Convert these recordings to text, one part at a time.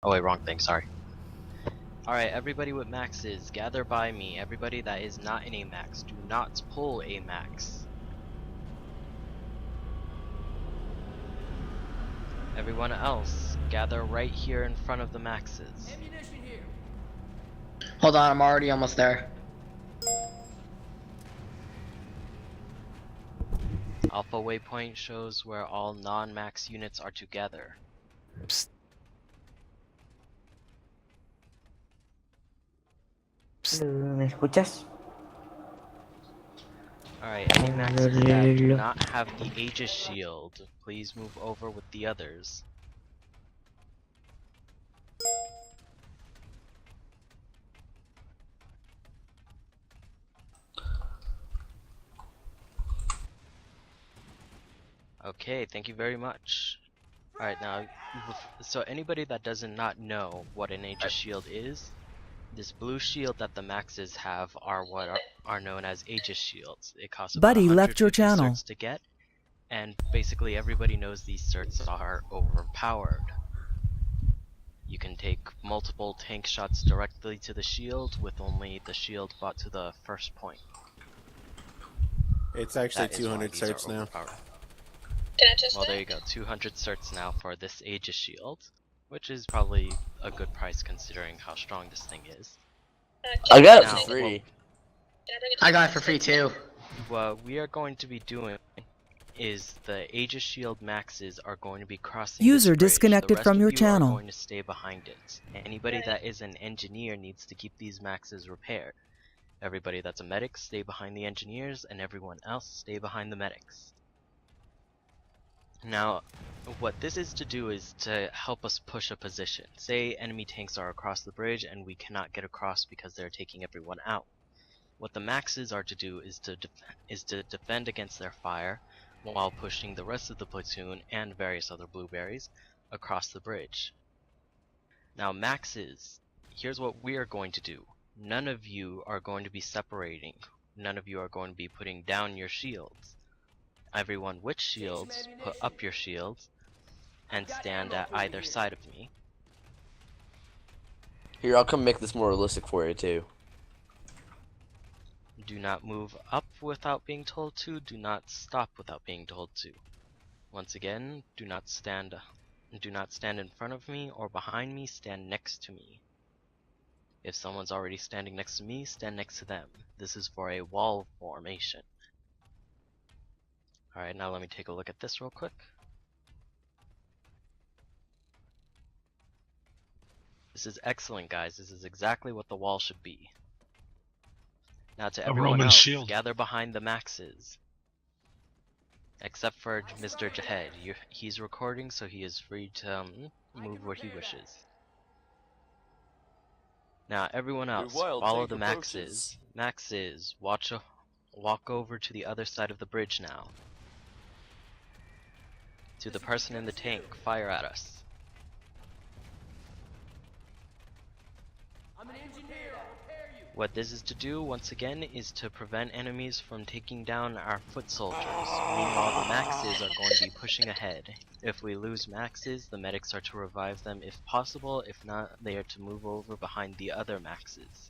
Oh wait, wrong thing, sorry. Alright, everybody with maxes, gather by me. Everybody that is not in a max, do not pull a max. Everyone else, gather right here in front of the maxes. Ammunition here. Hold on, I'm already almost there. Alpha waypoint shows where all non-max units are together. Psst. Psst. ¿Me escuchas? Alright, any maxes that do not have the Aegis shield, please move over with the others. Okay, thank you very much. Alright, now, so anybody that does not know what an Aegis shield is, this blue shield that the maxes have are what are known as Aegis shields. It costs about Buddy left your 150 channel. certs to get, and basically everybody knows these certs are overpowered. You can take multiple tank shots directly to the shield with only the shield brought to the first point. It's actually That is why 200 these are certs now. overpowered. Can I test Well, that? there you go, 200 certs now for this Aegis shield, which is probably a good price considering how strong this thing is. I got it Now, for free. Can I bring it I got it for free too. What we are going to be doing is the Aegis shield maxes are going to be crossing User this bridge. disconnected The rest from of your you channel. are going to stay behind it. Anybody that is an engineer needs to keep these maxes repaired. Everybody that's a medic, stay behind the engineers, and everyone else, stay behind the medics. Now, what this is to do is to help us push a position. Say enemy tanks are across the bridge and we cannot get across because they're taking everyone out. What the maxes are to do is to defend against their fire while pushing the rest of the platoon and various other blueberries across the bridge. Now maxes, here's what we are going to do. None of you are going to be separating. None of you are going to be putting down your shields. Everyone with shields, put up your shields and stand at either side of me. Here, I'll come make this more realistic for you too. Do not move up without being told to, do not stop without being told to. Once again, do not stand in front of me or behind me, stand next to me. If someone's already standing next to me, stand next to them. This is for a wall formation. Alright, now let me take a look at this real quick. This is excellent, guys. This is exactly what the wall should be. Now to everyone Roman else, shield. gather behind the maxes. Except for Mr. Jahed. He's recording, so he is free to move where he wishes. Now everyone else, follow the maxes. Maxes, walk over to the other side of the bridge now. To the person in the tank, fire at us. I'm an engineer. I'll repair you. What this is to do, once again, is to prevent enemies from taking down our foot soldiers. Meanwhile, the maxes are going to be pushing ahead. If we lose maxes, the medics are to revive them if possible. If not, they are to move over behind the other maxes.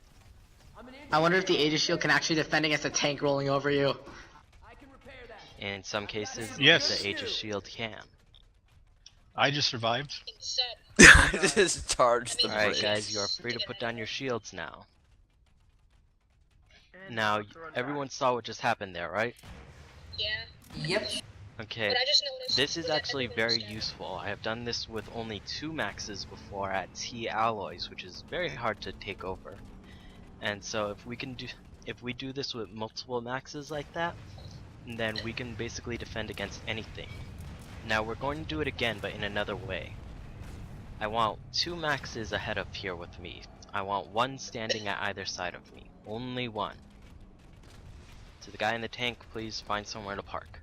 I'm an engineer. I wonder if the Aegis shield can actually defend against a tank rolling over you. I can repair that. In some cases, Yes. the Aegis shield can. I just survived. Set. Just charge the Alright bridge. guys, you are free to put down your shields now. Now, everyone saw what just happened there, right? Yeah. Yep. Okay, But I just noticed this is that actually everyone very was useful. I have done this with only 2 maxes before at T alloys, which is very hard to take over. And so if we do this with multiple maxes like that, then we can basically defend against anything. Now we're going to do it again, but in another way. I want 2 maxes ahead of here with me. I want 1 standing at either side of me. Only 1. To the guy in the tank, please find somewhere to park.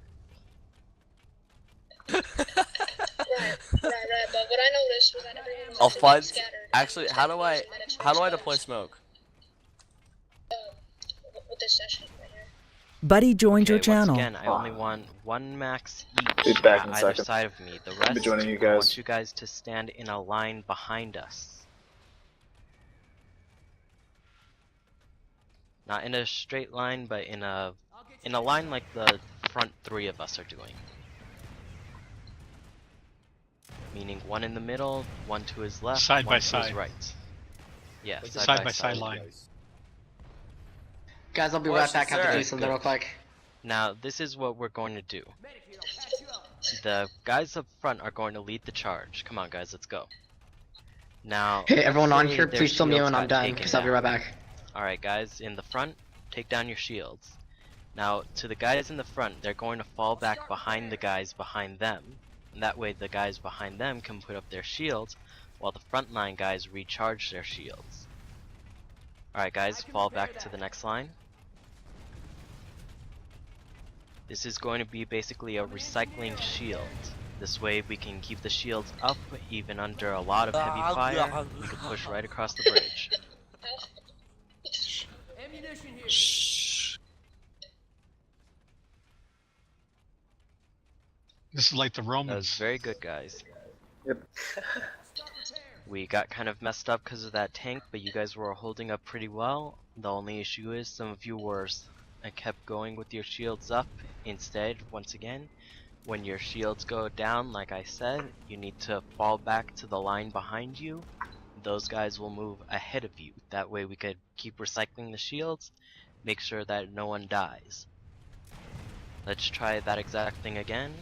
Right, but what I noticed was that everyone was I'll actually find. scattered. Actually, how do I deploy smoke? With this session right here. Buddy joined your Okay, channel. once again, I only want one max Be each back at in a either second. side of me. The I'll be rest, joining you I want guys. you guys to stand in a line behind us. Not in a straight line, but in a line like the front three of us are doing. Meaning one in the middle, one to his left, Side one by to his side. right. Yeah, Like side, by side line. Guys, I'll be right Question, back. I have to sir. do something real quick. Now, this is what we're going to do. Medic here, I'll patch you up. The guys up front are going to lead the charge. Come on, guys, let's go. Now, Hey, let's everyone on say here, their please tell me shields when I'm got done, taken because I'll be down. right back. Alright, guys, in the front, take down your shields. Now, to the guys in the front, they're going to fall back behind the guys behind them. And that way, the guys behind them can put up their shields, while the frontline guys recharge their shields. Alright, guys, fall back to the next line. This is going to be basically a recycling shield. This way we can keep the shields up even under a lot of heavy fire. We can push right across the bridge. Ammunition here. This is like the That was Romans. very good, guys. Yep. Start repair. We got kind of messed up because of that tank, but you guys were holding up pretty well. The only issue is some of you were kept going with your shields up. Instead, once again, when your shields go down, like I said, you need to fall back to the line behind you. Those guys will move ahead of you. That way we could keep recycling the shields, make sure that no one dies. Let's try that exact thing again.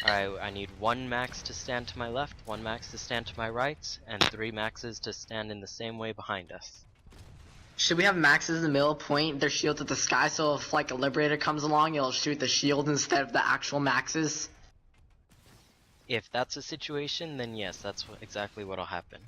Alright, I need one max to stand to my left, one max to stand to my right, and 3 maxes to stand in the same way behind us. Should we have maxes in the middle, point their shields at the sky, so if like a liberator comes along, it'll shoot the shield instead of the actual maxes? If that's a situation, then yes, that's exactly what'll happen.